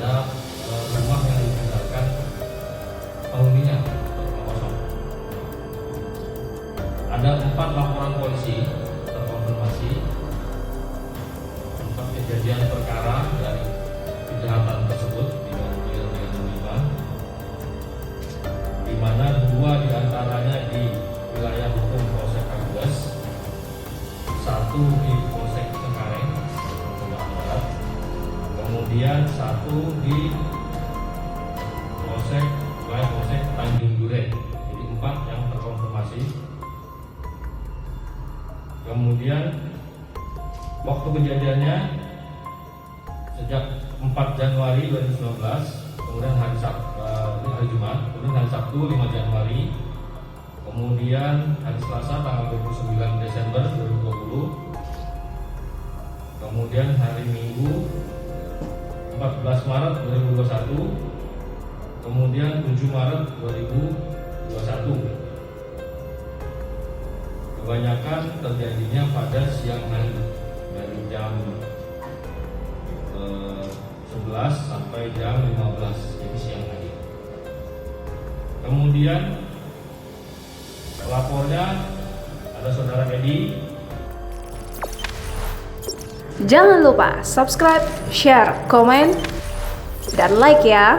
ada rumah yang ditinggalkan penghuninya kosong. Ada 4 laporan polisi terkonfirmasi 4 kejadian perkara dari kejahatan tersebut dibanjir dengan lima, di mana 2 diantaranya di wilayah hukum Polsek Kapuas, 1 di Polsek Cengkareng, Jawa Barat, kemudian 1 di wilayah Polsek Tanjung Duren. Jadi 4 yang terkonfirmasi. Kemudian waktu kejadiannya sejak 4 Januari 2019, kemudian hari Jumat, kemudian hari Sabtu 5 Januari, kemudian hari Selasa tanggal 29 Desember 2020, kemudian hari Minggu 14 Maret 2021, kemudian 7 Maret 2021. Kebanyakan terjadinya pada siang hari dari jam 11 sampai jam 15, jadi siang hari. Kemudian pelapornya ada saudara Edi. Jangan lupa subscribe, share, komen, dan like ya.